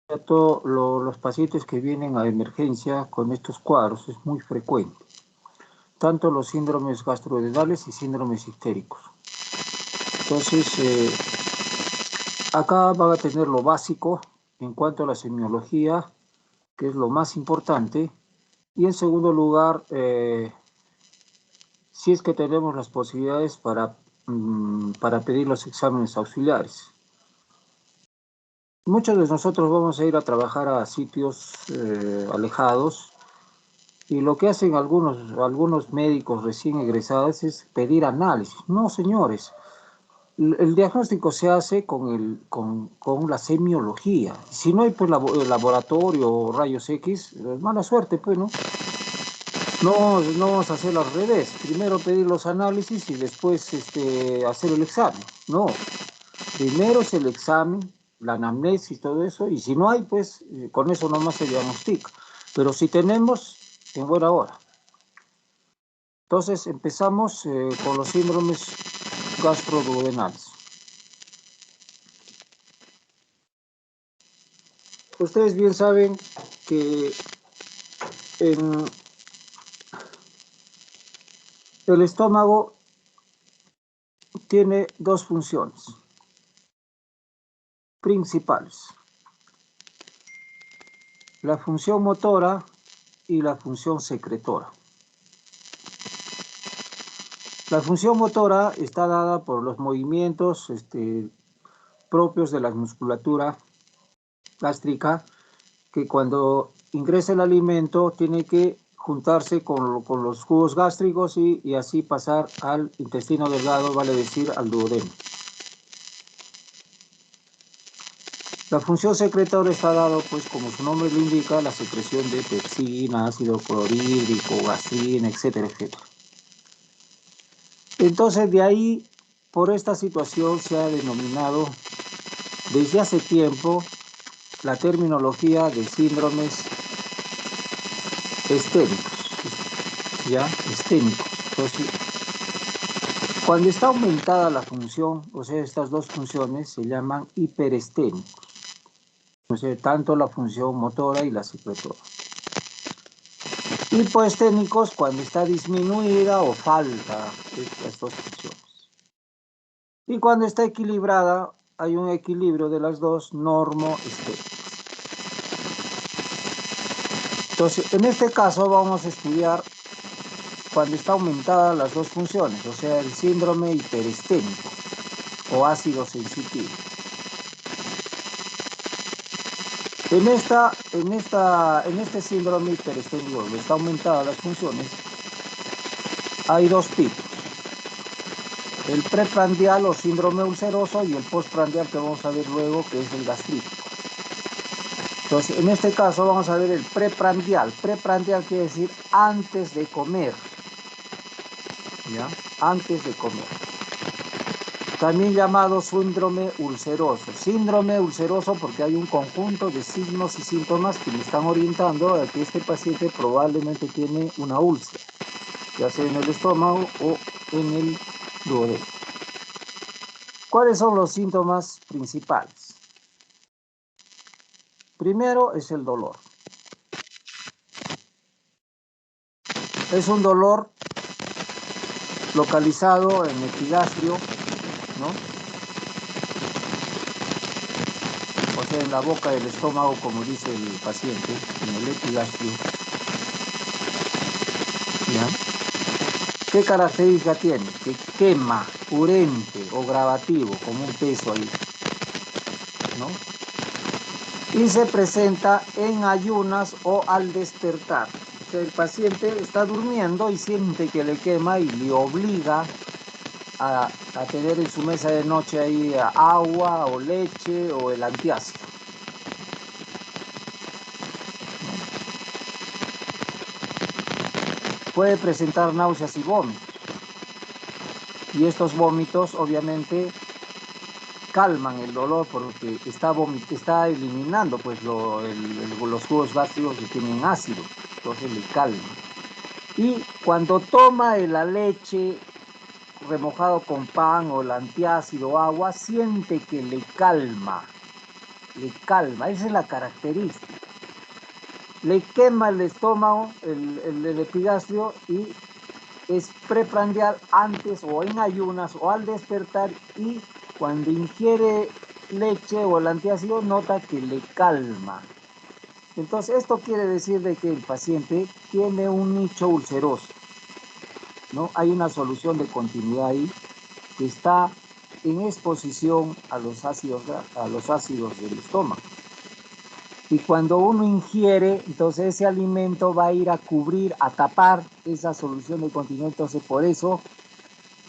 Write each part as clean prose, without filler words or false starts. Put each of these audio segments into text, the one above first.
a todos los pacientes que vienen a emergencia con estos cuadros, es muy frecuente, tanto los síndromes gastrodenales y síndromes histéricos. Entonces, acá van a tener lo básico en cuanto a la semiología, que es lo más importante, y en segundo lugar, si es que tenemos las posibilidades para pedir los exámenes auxiliares. Muchos de nosotros vamos a ir a trabajar a sitios alejados y lo que hacen algunos médicos recién egresados es pedir análisis. No, señores, el diagnóstico se hace con la semiología. Si no hay pues, el laboratorio o rayos X, es mala suerte, pues, ¿no? No vamos a hacerlo al revés. Primero pedir los análisis y después hacer el examen. No, primero es el examen, la anamnesis, todo eso, y si no hay, pues con eso nomás se diagnostica. Pero si tenemos, en buena hora. Entonces empezamos con los síndromes gastroduodenales. Ustedes bien saben que en el estómago tiene dos funciones principales: la función motora y la función secretora. La función motora está dada por los movimientos propios de la musculatura gástrica, que cuando ingresa el alimento tiene que juntarse con los jugos gástricos y así pasar al intestino delgado, vale decir al duodeno. La función secretora está dada, pues como su nombre lo indica, la secreción de pepsina, ácido clorhídrico, gastrina, etcétera, etcétera. Entonces de ahí, por esta situación se ha denominado desde hace tiempo la terminología de síndromes esténicos, ¿ya? Esténicos. Entonces, cuando está aumentada la función, o sea, estas dos funciones se llaman hiperesténicos. O sea, tanto la función motora y la secretora. Hipoesténicos cuando está disminuida o falta estas dos funciones. Y cuando está equilibrada, hay un equilibrio de las dos normoesténicas. Entonces, en este caso vamos a estudiar cuando está aumentada las dos funciones, o sea, el síndrome hiperesténico o ácido sensitivo. En este síndrome hiperesténico, donde está aumentada las funciones, hay dos tipos: el preprandial o síndrome ulceroso y el postprandial, que vamos a ver luego, que es el gastrítico. Entonces, en este caso vamos a ver el preprandial. Preprandial quiere decir antes de comer, ¿ya? Antes de comer. También llamado síndrome ulceroso. Síndrome ulceroso porque hay un conjunto de signos y síntomas que me están orientando a que este paciente probablemente tiene una úlcera, ya sea en el estómago o en el duodeno. ¿Cuáles son los síntomas principales? Primero es el dolor. Es un dolor localizado en el epigastrio, ¿no? O sea, en la boca del estómago, como dice el paciente, en el epigastrio. ¿Ya? ¿Qué característica tiene? Que quema, urente o gravativo, como un peso ahí, ¿no? Y se presenta en ayunas o al despertar. O sea, el paciente está durmiendo y siente que le quema y le obliga a tener en su mesa de noche ahí agua o leche o el antiácido. Puede presentar náuseas y vómitos. Y estos vómitos obviamente calman el dolor porque está eliminando pues los jugos gástricos que tienen ácido, entonces le calma. Y cuando toma la leche remojado con pan o el antiácido o agua, siente que le calma. le calma, esa es la característica. Le quema el estómago, el epigastrio, y es preprandial antes o en ayunas o al despertar, y cuando ingiere leche o el antiácido nota que le calma. Entonces esto quiere decir de que el paciente tiene un nicho ulceroso, ¿no? Hay una solución de continuidad ahí que está en exposición a los ácidos del estómago. Y cuando uno ingiere, entonces ese alimento va a ir a cubrir, a tapar esa solución de continuidad. Entonces por eso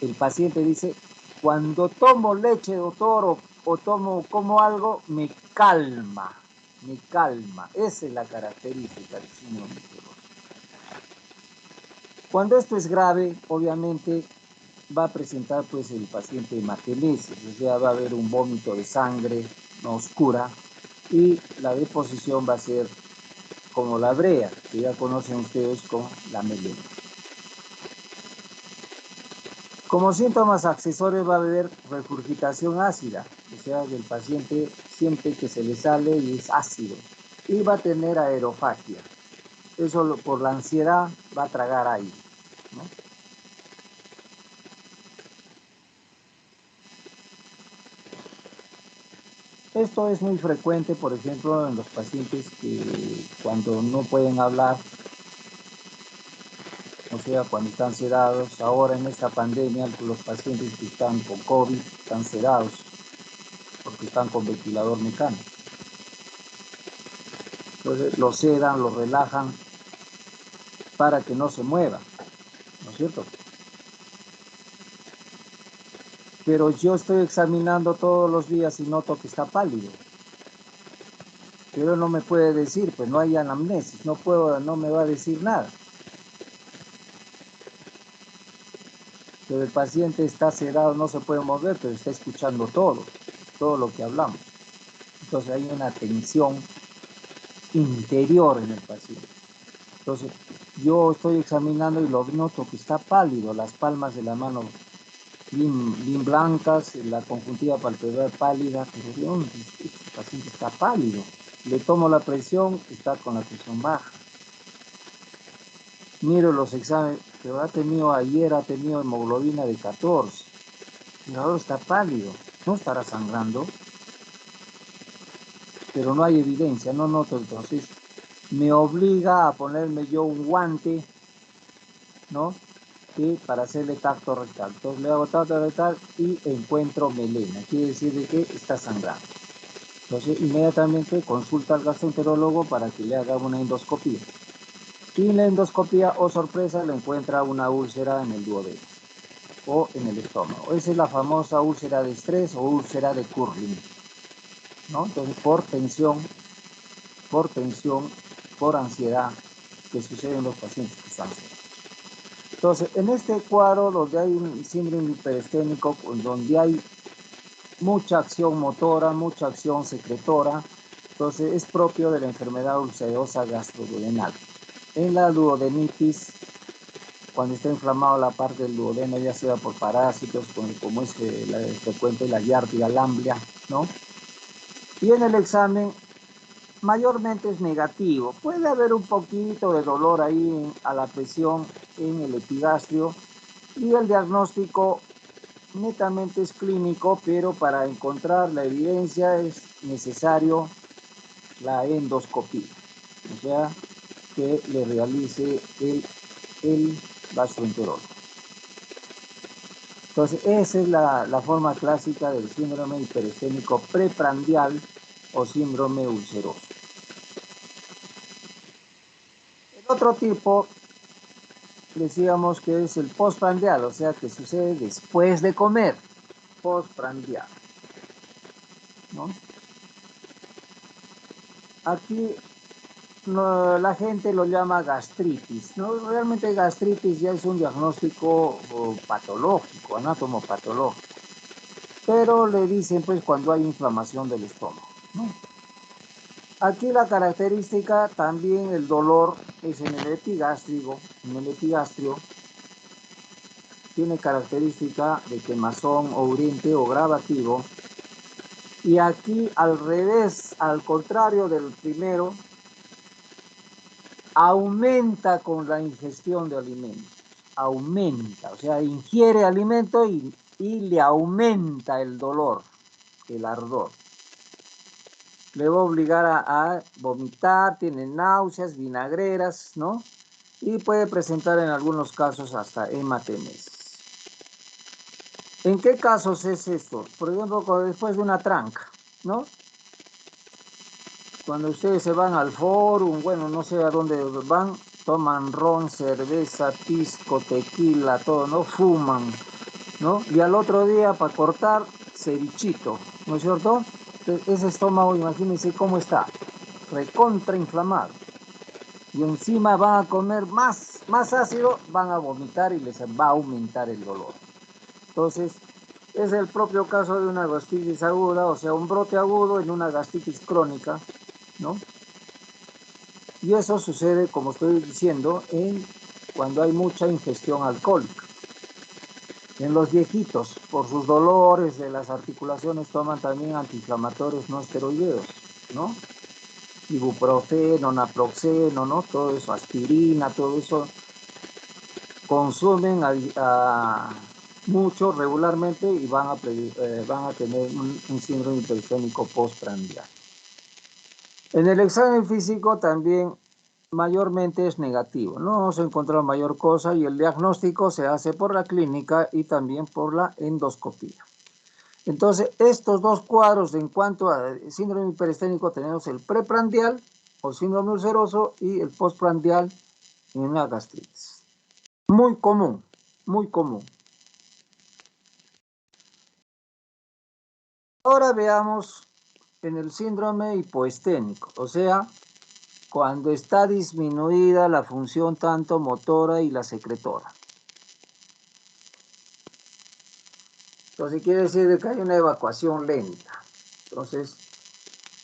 el paciente dice, cuando tomo leche, doctor, o como algo, me calma, me calma. Esa es la característica del síndrome ulceroso. Cuando esto es grave, obviamente va a presentar pues el paciente hematemesis, o sea, va a haber un vómito de sangre no oscura, y la deposición va a ser como la brea, que ya conocen ustedes como la melena. Como síntomas accesorios va a haber regurgitación ácida, o sea, el paciente siente que se le sale y es ácido, y va a tener aerofagia. Eso por la ansiedad va a tragar aire, ¿no? Esto es muy frecuente, por ejemplo, en los pacientes que cuando no pueden hablar, o sea, cuando están sedados. Ahora en esta pandemia, los pacientes que están con COVID están sedados porque están con ventilador mecánico. Entonces lo sedan, lo relajan para que no se mueva, ¿no es cierto? Pero yo estoy examinando todos los días y noto que está pálido. Pero no me puede decir, pues no hay anamnesis, no me va a decir nada. Pero el paciente está sedado, no se puede mover, pero está escuchando todo lo que hablamos. Entonces hay una tensión interior en el paciente. Entonces yo estoy examinando y lo noto que está pálido, las palmas de la mano bien blancas, la conjuntiva palpebral pálida, pero Dios, este paciente está pálido. Le tomo la presión, está con la presión baja. Miro los exámenes, pero ayer ha tenido hemoglobina de 14, y ahora está pálido, no estará sangrando, pero no hay evidencia, no noto. Entonces me obliga a ponerme yo un guante, ¿no? Para hacerle tacto rectal. Entonces le hago tacto rectal y encuentro melena, quiere decir de que está sangrando. Entonces inmediatamente consulta al gastroenterólogo para que le haga una endoscopía. Y en la endoscopía, oh sorpresa, le encuentra una úlcera en el duodeno o en el estómago. Esa es la famosa úlcera de estrés o úlcera de Curling, ¿no? Entonces por tensión, por ansiedad, que sucede en los pacientes que están sedados. Entonces, en este cuadro donde hay un síndrome hiperesténico, donde hay mucha acción motora, mucha acción secretora, entonces es propio de la enfermedad ulcerosa gastroduodenal. En la duodenitis, cuando está inflamado la parte del duodeno, ya sea por parásitos, como es frecuente la Yardia lamblia, ¿no? Y en el examen mayormente es negativo. Puede haber un poquito de dolor ahí a la presión en el epigastrio, y el diagnóstico netamente es clínico, pero para encontrar la evidencia es necesario la endoscopía, o sea, que le realice el gastroenterólogo. Entonces, esa es la forma clásica del síndrome hiperesténico preprandial o síndrome ulceroso. El otro tipo, decíamos que es el postprandial, o sea, que sucede después de comer, postprandial, ¿no? Aquí no, la gente lo llama gastritis, ¿no? Realmente gastritis ya es un diagnóstico patológico, anatomopatológico, pero le dicen pues cuando hay inflamación del estómago, ¿no? Aquí la característica también, el dolor es en el epigastrio, tiene característica de quemazón o uriente o gravativo, Y aquí al revés, al contrario del primero, aumenta con la ingestión de alimentos. Aumenta, o sea, ingiere alimento y le aumenta el dolor, el ardor. Le va a obligar a vomitar, tiene náuseas, vinagreras, ¿no? Y puede presentar en algunos casos hasta hematemesis. ¿En qué casos es esto? Por ejemplo, después de una tranca, ¿no? Cuando ustedes se van al fórum, bueno, no sé a dónde van, toman ron, cerveza, pisco, tequila, todo, ¿no? Fuman, ¿no? Y al otro día, para cortar, cevichito, ¿no es cierto? Ese estómago, imagínense cómo está, recontrainflamado. Y encima van a comer más ácido, van a vomitar y les va a aumentar el dolor. Entonces, es el propio caso de una gastritis aguda, o sea, un brote agudo en una gastritis crónica, ¿no? Y eso sucede, como estoy diciendo, cuando hay mucha ingestión alcohólica. En los viejitos, por sus dolores de las articulaciones, toman también antiinflamatorios no esteroideos, ¿no? Ibuprofeno, naproxeno, ¿no? Todo eso, aspirina, todo eso, consumen mucho regularmente y van a tener un síndrome hipergénico postprandial. En el examen físico también mayormente es negativo, no se encontró mayor cosa y el diagnóstico se hace por la clínica y también por la endoscopía. Entonces, estos dos cuadros en cuanto a síndrome hiperesténico tenemos el preprandial o síndrome ulceroso y el postprandial en una gastritis. Muy común, muy común. Ahora veamos en el síndrome hipoesténico, o sea, cuando está disminuida la función tanto motora y la secretora. Entonces quiere decir que hay una evacuación lenta. Entonces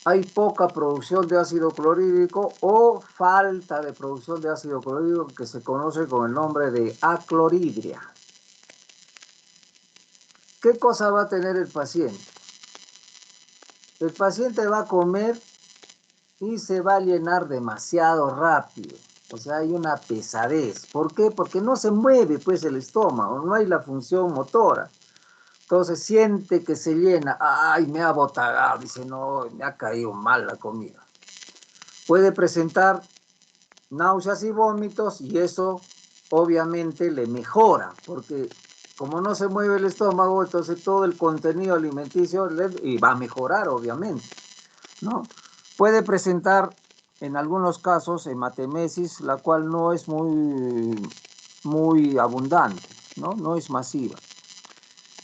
hay poca producción de ácido clorhídrico o falta de producción de ácido clorhídrico que se conoce con el nombre de acloridria. ¿Qué cosa va a tener el paciente? El paciente va a comer y se va a llenar demasiado rápido. O sea, hay una pesadez. ¿Por qué? Porque no se mueve pues el estómago, no hay la función motora. Entonces siente que se llena, ay, me ha botagado, dice, no, me ha caído mal la comida. Puede presentar náuseas y vómitos y eso obviamente le mejora, porque como no se mueve el estómago, entonces todo el contenido alimenticio y va a mejorar, obviamente, ¿no? Puede presentar en algunos casos hematemesis, la cual no es muy abundante, ¿no? No es masiva.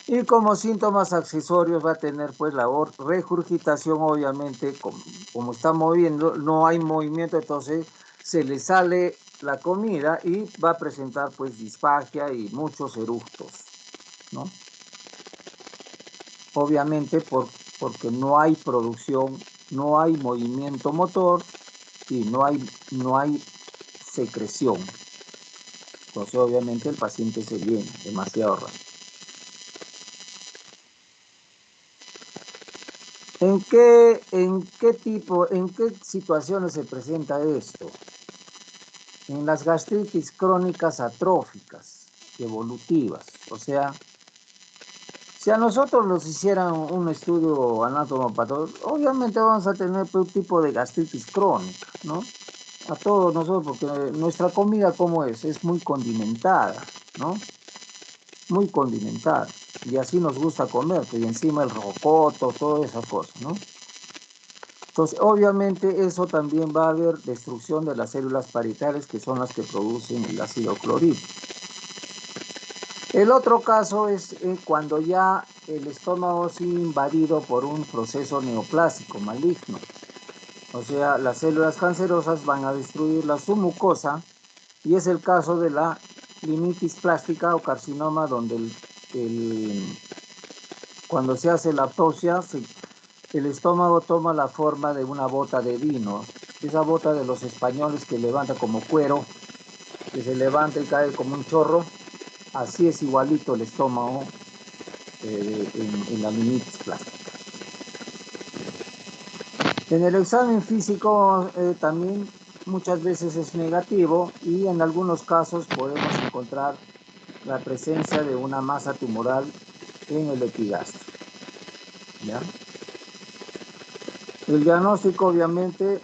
Y como síntomas accesorios va a tener pues la regurgitación, obviamente, como está moviendo, no hay movimiento, entonces se le sale la comida y va a presentar pues disfagia y muchos eructos, ¿no? Obviamente porque no hay producción, no hay movimiento motor y no hay secreción. Entonces obviamente el paciente se llena demasiado rápido. en qué situaciones se presenta esto? En las gastritis crónicas atróficas, evolutivas. O sea, si a nosotros nos hicieran un estudio anatomopatológico, obviamente vamos a tener un tipo de gastritis crónica, ¿no? A todos nosotros, porque nuestra comida, ¿cómo es? Es muy condimentada, ¿no? Muy condimentada. Y así nos gusta comer, y encima el rocoto, todas esas cosas, ¿no? Entonces, obviamente, eso también va a haber destrucción de las células parietales, que son las que producen el ácido clorhídrico. El otro caso es cuando ya el estómago ha sido invadido por un proceso neoplásico maligno. O sea, las células cancerosas van a destruir la submucosa y es el caso de la limititis plástica o carcinoma donde cuando se hace la autopsia el estómago toma la forma de una bota de vino. Esa bota de los españoles que levanta como cuero, que se levanta y cae como un chorro. Así es igualito el estómago en la limititis plástica. En el examen físico también muchas veces es negativo y en algunos casos podemos encontrar la presencia de una masa tumoral en el epigastrio, ¿ya? El diagnóstico obviamente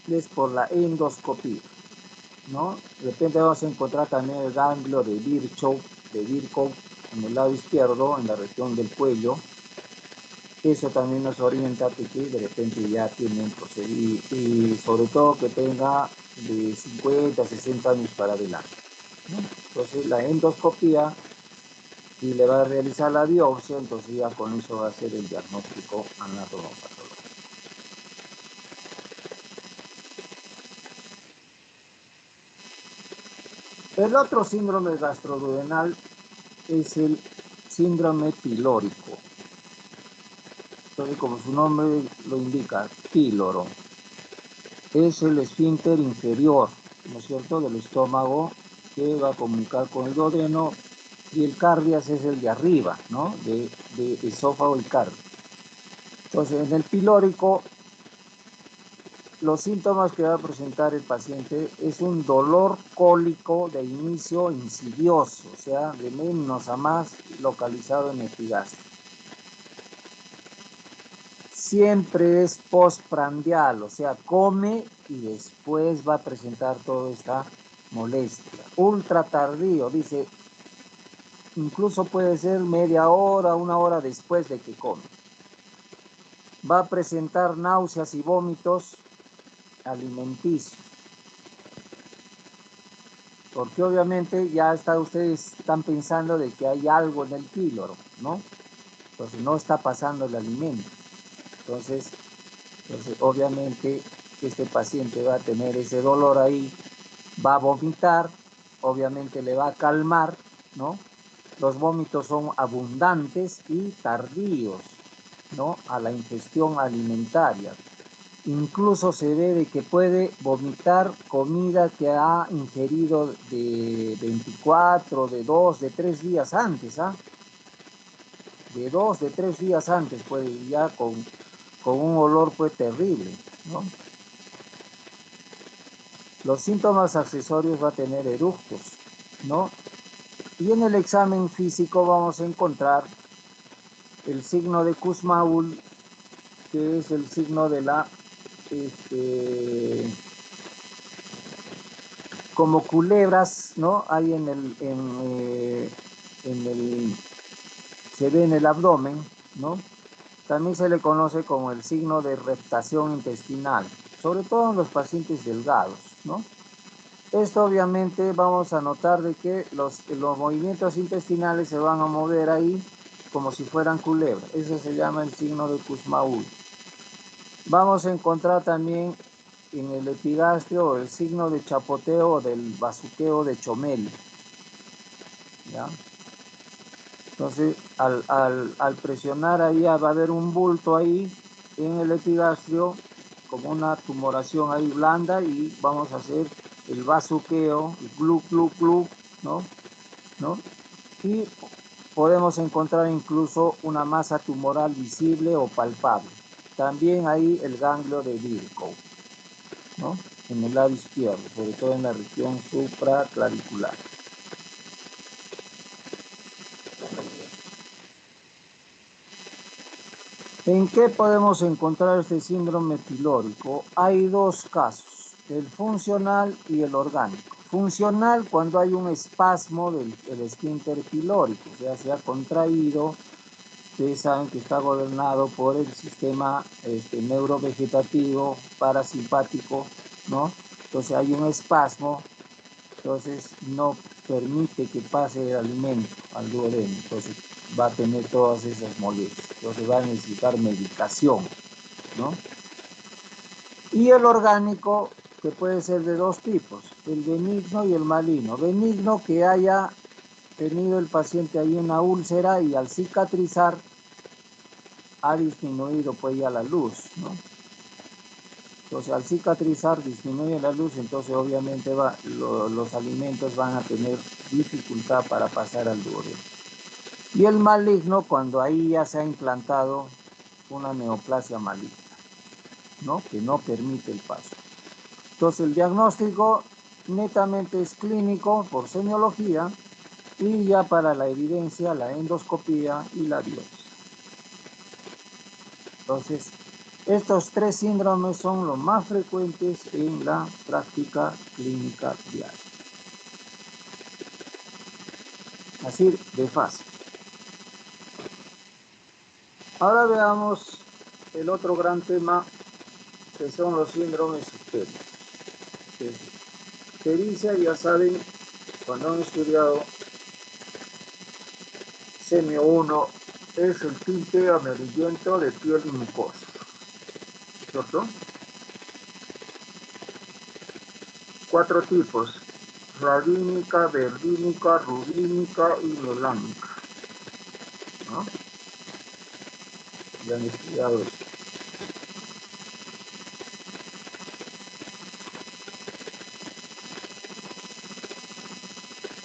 es por la endoscopía, ¿no? De repente vamos a encontrar también el ganglio de Virchow en el lado izquierdo, en la región del cuello. Eso también nos orienta a que de repente ya tienen procedimiento y sobre todo que tenga de 50 a 60 años para adelante, ¿no? Entonces la endoscopía y le va a realizar la biopsia, entonces ya con eso va a ser el diagnóstico anatomopatológico. El otro síndrome gastroduodenal es el síndrome pilórico. Entonces, como su nombre lo indica, píloro. Es el esfínter inferior, ¿no es cierto?, del estómago que va a comunicar con el duodeno, y el cardias es el de arriba, ¿no?, de esófago y cardio. Entonces, en el pilórico, los síntomas que va a presentar el paciente es un dolor cólico de inicio insidioso, o sea, de menos a más, localizado en el epigastrio. Siempre es postprandial, o sea, come y después va a presentar toda esta molestia. Ultra tardío, dice, incluso puede ser media hora, una hora después de que come. Va a presentar náuseas y vómitos alimenticios. Porque obviamente ya ustedes están pensando de que hay algo en el píloro, ¿no? Entonces no está pasando el alimento. Entonces obviamente este paciente va a tener ese dolor ahí, va a vomitar, obviamente le va a calmar, ¿no? Los vómitos son abundantes y tardíos, ¿no?, a la ingestión alimentaria. Incluso se ve de que puede vomitar comida que ha ingerido de 24, de 2, de 3 días antes, ¿ah? De 2, de 3 días antes puede ya con un olor pues terrible, ¿no? Los síntomas accesorios va a tener eructos, ¿no? Y en el examen físico vamos a encontrar el signo de Kussmaul, que es el signo de la, como culebras, ¿no? Hay se ve en el abdomen, ¿no? También se le conoce como el signo de reptación intestinal, sobre todo en los pacientes delgados, ¿no? Esto obviamente vamos a notar de que los movimientos intestinales se van a mover ahí como si fueran culebras. Eso se llama el signo de Kussmaul. Vamos a encontrar también en el epigastrio el signo de chapoteo o del bazuqueo de Chomel, ¿ya? Entonces, al presionar ahí va a haber un bulto ahí en el epigastrio, como una tumoración ahí blanda, y vamos a hacer el bazuqueo, el glu, glu, glu, ¿no? Y podemos encontrar incluso una masa tumoral visible o palpable. También ahí el ganglio de Virchow, ¿no?, en el lado izquierdo, sobre todo en la región supraclavicular. ¿En qué podemos encontrar este síndrome pilórico? Hay dos casos, el funcional y el orgánico. Funcional cuando hay un espasmo del esfínter pilórico, o sea, se ha contraído. Ustedes saben que está gobernado por el sistema neurovegetativo parasimpático, ¿no? Entonces hay un espasmo, entonces no permite que pase el alimento al duodeno, entonces va a tener todas esas molestias, entonces va a necesitar medicación, ¿no? Y el orgánico, que puede ser de dos tipos, el benigno y el maligno. Benigno, que haya tenido el paciente ahí una úlcera y al cicatrizar ha disminuido pues ya la luz, ¿no? Entonces al cicatrizar disminuye la luz, entonces obviamente los alimentos van a tener dificultad para pasar al duodeno. Y el maligno, cuando ahí ya se ha implantado una neoplasia maligna, ¿no? Que no permite el paso. Entonces el diagnóstico netamente es clínico por semiología y ya para la evidencia la endoscopía y la biopsia. Entonces, estos tres síndromes son los más frecuentes en la práctica clínica diaria. Así de fácil. Ahora veamos el otro gran tema que son los síndromes ictéricos. Ictericia, ya saben, cuando han estudiado semio 1, es el tinte amarillento de piel y mucosa, ¿cierto? 4 tipos: radínica, verdínica, rubínica y melánica, ¿no? Ya han estudiado esto.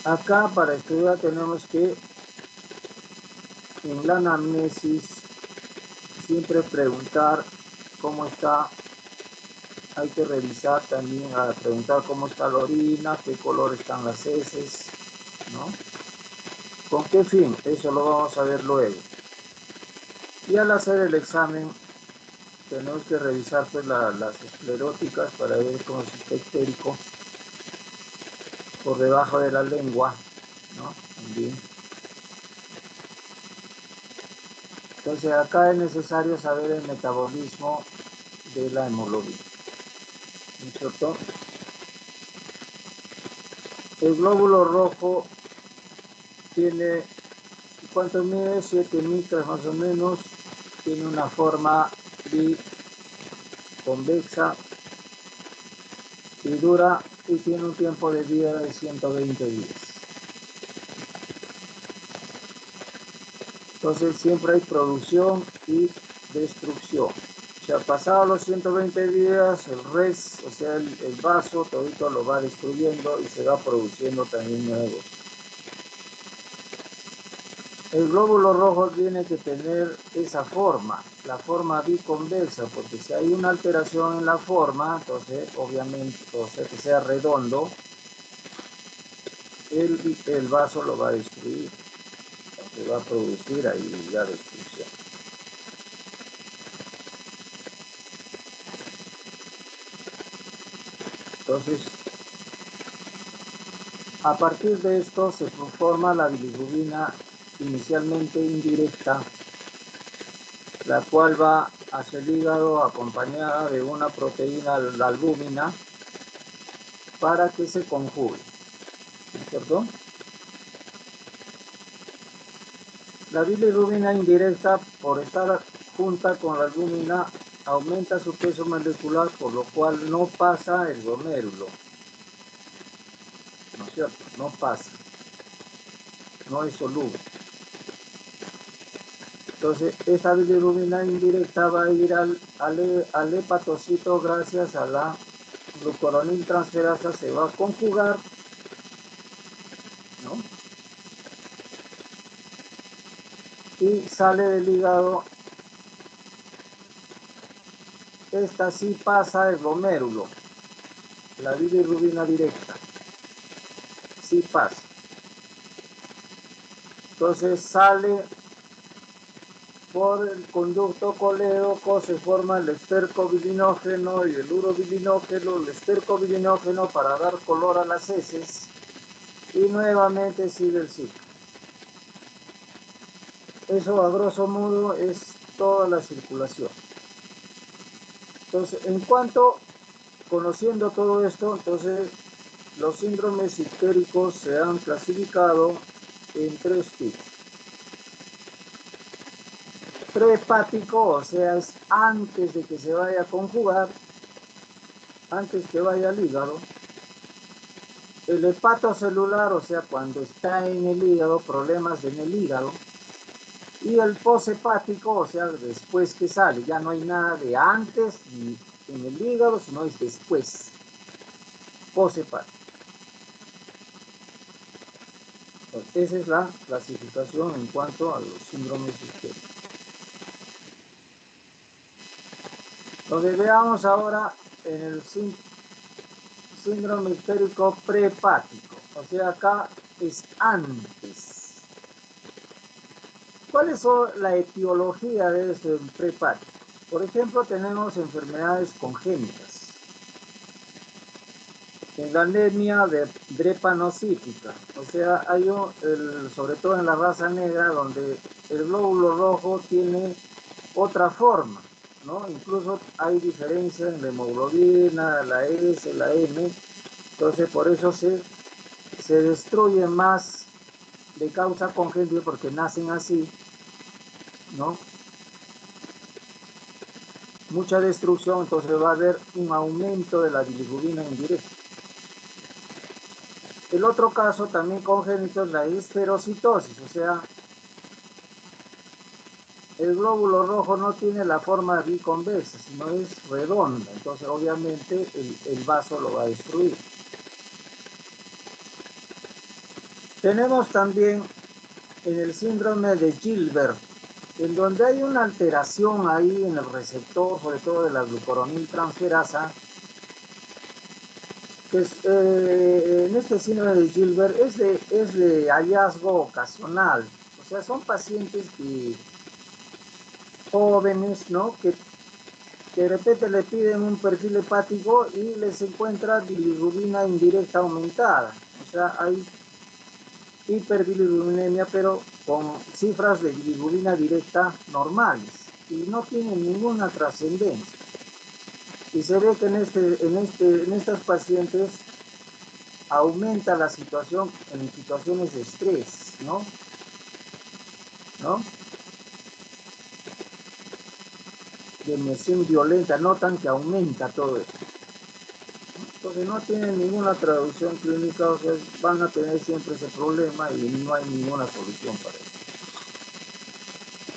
Acá para estudiar tenemos que en la anamnesis siempre preguntar cómo está. Hay que revisar también, a preguntar cómo está la orina, qué color están las heces, ¿no? ¿Con qué fin? Eso lo vamos a ver luego. Y al hacer el examen tenemos que revisar pues, las escleróticas para ver cómo está ictérico por debajo de la lengua, ¿no? También. Entonces acá es necesario saber el metabolismo de la hemoglobina, ¿no es cierto? El glóbulo rojo tiene, ¿cuánto mide? 7 micras más o menos. Tiene una forma convexa y dura y tiene un tiempo de vida de 120 días. Entonces siempre hay producción y destrucción. O sea, pasados los 120 días, el res, o sea, el vaso, todito lo va destruyendo y se va produciendo también nuevo. El glóbulo rojo tiene que tener esa forma, la forma biconvexa, porque si hay una alteración en la forma, entonces obviamente, o sea, que sea redondo, el vaso lo va a destruir, se va a producir ahí la destrucción. Entonces, a partir de esto se forma la bilirrubina inicialmente indirecta, la cual va hacia el hígado acompañada de una proteína, la albúmina, para que se conjugue, ¿cierto? La bilirrubina indirecta, por estar junta con la albúmina, aumenta su peso molecular, por lo cual no pasa el glomérulo, ¿no es cierto? No pasa, no es soluble. Entonces, esta bilirrubina indirecta va a ir al hepatocito gracias a la glucuroniltransferasa, se va a conjugar, ¿no? Y sale del hígado. Esta sí pasa el glomérulo, la bilirrubina directa, sí pasa. Entonces sale por el conducto colédoco, se forma el estercobilinógeno y el urobilinógeno, el estercobilinógeno para dar color a las heces y nuevamente sigue el ciclo. Eso a grosso modo es toda la circulación. Entonces, en cuanto, conociendo todo esto, entonces los síndromes ictéricos se han clasificado en 3 tipos. Prehepático, o sea, es antes de que se vaya a conjugar, antes que vaya al hígado. El hepatocelular, o sea, cuando está en el hígado, problemas en el hígado. Y el poshepático, o sea, después que sale, ya no hay nada de antes ni en el hígado, sino es después. Poshepático. Esa es la clasificación en cuanto a los síndromes ictéricos. Lo que veamos ahora en el síndrome ictérico prehepático. O sea, acá es antes. ¿Cuál es la etiología de este prehepático? Por ejemplo, tenemos enfermedades congénitas. En la anemia drepanocítica, o sea, hay sobre todo en la raza negra, donde el glóbulo rojo tiene otra forma, ¿no? Incluso hay diferencia en la hemoglobina, la S, la M, entonces por eso se destruye más de causa congénita porque nacen así, ¿no? Mucha destrucción, entonces va a haber un aumento de la bilirrubina indirecta. El otro caso también congénito es la esferocitosis, o sea, el glóbulo rojo no tiene la forma biconvexa, sino es redonda, entonces obviamente el vaso lo va a destruir. Tenemos también en el síndrome de Gilbert, en donde hay una alteración ahí en el receptor, sobre todo de la glucoroniltransferasa, que en este síndrome de Gilbert es de hallazgo ocasional, o sea, son pacientes jóvenes, ¿no? Que de repente le piden un perfil hepático y les encuentra bilirrubina indirecta aumentada. O sea, hay hiperbilirubinemia, pero con cifras de bilirrubina directa normales y no tienen ninguna trascendencia. Y se ve que en estas pacientes aumenta la situación en situaciones de estrés, ¿no? De emoción violenta, notan que aumenta todo esto. Entonces no tienen ninguna traducción clínica, o sea, van a tener siempre ese problema y no hay ninguna solución para eso.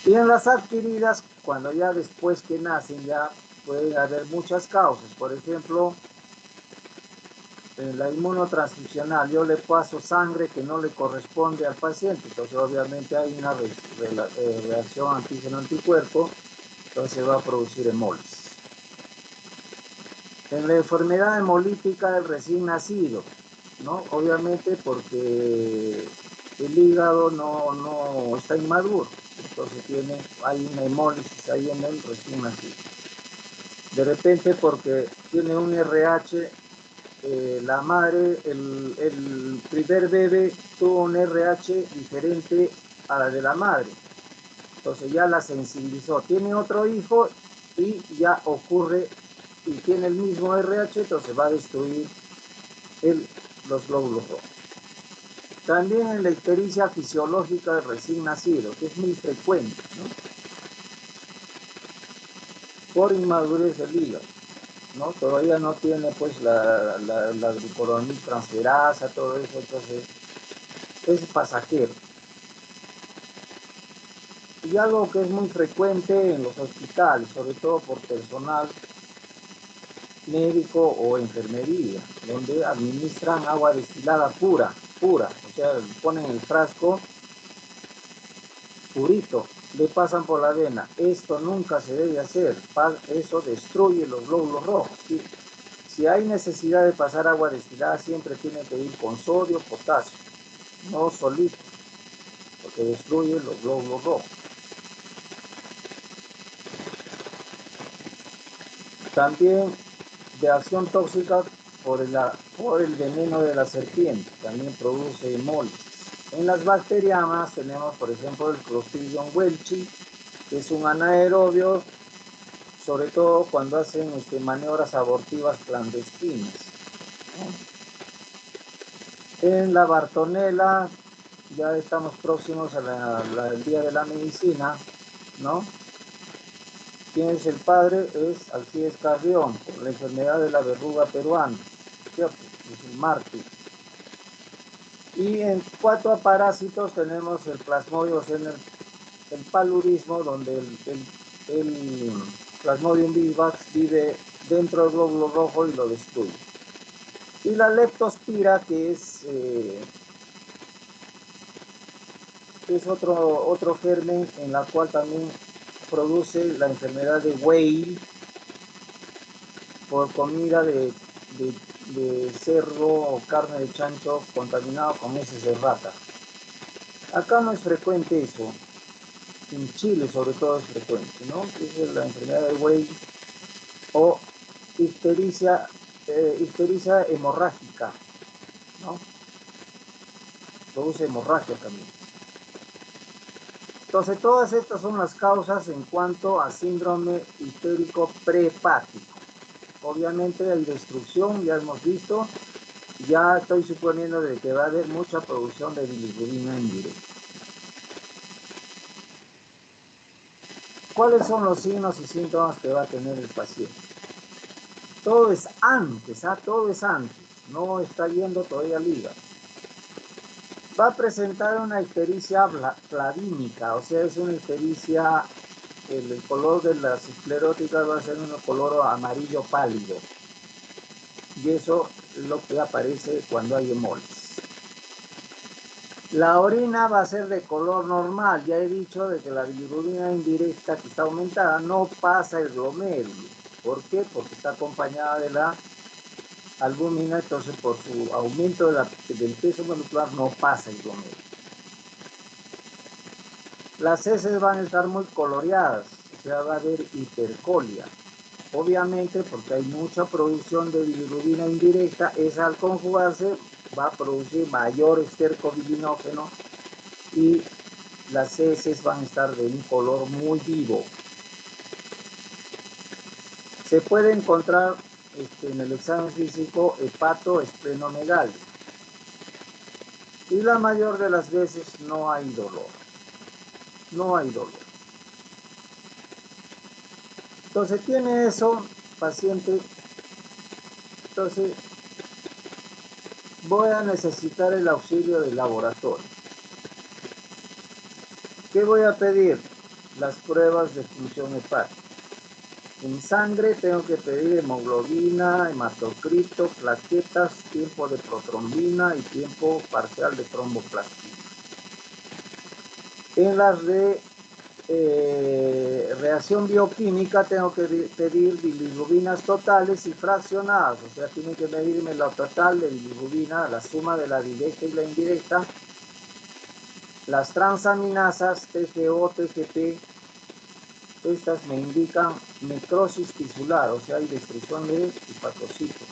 Y en las adquiridas, cuando ya después que nacen, ya pueden haber muchas causas. Por ejemplo, en la inmunotransfusional, yo le paso sangre que no le corresponde al paciente, entonces obviamente hay una reacción antígeno-anticuerpo, entonces va a producir hemolis. En la enfermedad hemolítica del recién nacido, ¿no? Obviamente porque el hígado no está inmaduro, entonces hay una hemólisis ahí en el recién nacido. De repente porque tiene un RH, la madre, el primer bebé tuvo un RH diferente a la de la madre, entonces ya la sensibilizó. Tiene otro hijo y ya ocurre y tiene el mismo RH, entonces va a destruir los glóbulos rojos. También en la ictericia fisiológica del recién nacido, que es muy frecuente, ¿no? Por inmadurez del hígado, ¿no? Todavía no tiene pues la glucoroniltransferasa, todo eso, entonces es pasajero. Y algo que es muy frecuente en los hospitales, sobre todo por personal médico o enfermería, donde administran agua destilada pura, o sea, ponen el frasco purito, le pasan por la vena. Esto nunca se debe hacer, eso destruye los glóbulos rojos. ¿Sí? Si hay necesidad de pasar agua destilada, siempre tiene que ir con sodio, potasio, no solito, porque destruye los glóbulos rojos. También de acción tóxica por el veneno de la serpiente, también produce hemolis. En las bacterianas tenemos, por ejemplo, el Clostridium welchi, que es un anaerobio, sobre todo cuando hacen maniobras abortivas clandestinas, ¿no? En la Bartonella, ya estamos próximos al Día de la Medicina, ¿no? ¿Quién es el padre? Es Alcides Carrión, por la enfermedad de la verruga peruana, ¿cierto? Es el mártir. Y en cuanto a parásitos tenemos el Plasmodium, el paludismo, donde el Plasmodium vivax vive dentro del glóbulo rojo y lo destruye. Y la leptospira, que es otro germen en la cual también produce la enfermedad de Weil, por comida de cerdo o carne de chancho contaminado con heces de rata. Acá no es frecuente eso. En Chile sobre todo es frecuente, ¿no? Es la enfermedad de Weyl o ictericia hemorrágica, ¿no? Produce hemorragia también. Entonces, todas estas son las causas en cuanto a síndrome ictérico prehepático. Obviamente hay destrucción, ya hemos visto. Ya estoy suponiendo de que va a haber mucha producción de bilirrubina indirecta. ¿Cuáles son los signos y síntomas que va a tener el paciente? Todo es antes, todo es antes. No está yendo todavía al hígado. Va a presentar una ictericia flavínica, o sea, es una ictericia, el color de las escleróticas va a ser un color amarillo pálido. Y eso es lo que aparece cuando hay hemolis. La orina va a ser de color normal. Ya he dicho de que la bilirrubina indirecta que está aumentada no pasa el glomérulo. ¿Por qué? Porque está acompañada de la albúmina, entonces por su aumento del peso molecular no pasa el glomérulo. Las heces van a estar muy coloreadas, o sea, va a haber hipercolia. Obviamente, porque hay mucha producción de bilirrubina indirecta, esa al conjugarse va a producir mayor esterco bilinógeno y las heces van a estar de un color muy vivo. Se puede encontrar en el examen físico hepatoesplenomegalia. Y la mayor de las veces no hay dolor. No hay dolor. Entonces tiene eso, paciente. Entonces voy a necesitar el auxilio del laboratorio. ¿Qué voy a pedir? Las pruebas de función hepática. En sangre tengo que pedir hemoglobina, hematocrito, plaquetas, tiempo de protrombina y tiempo parcial de tromboplastina. En las reacción bioquímica tengo que pedir bilirrubinas totales y fraccionadas, o sea, tienen que medirme la total de bilirrubina, la suma de la directa y la indirecta, las transaminasas TGO, TGP, estas me indican necrosis tisular, o sea, hay destrucción de hepatocitos.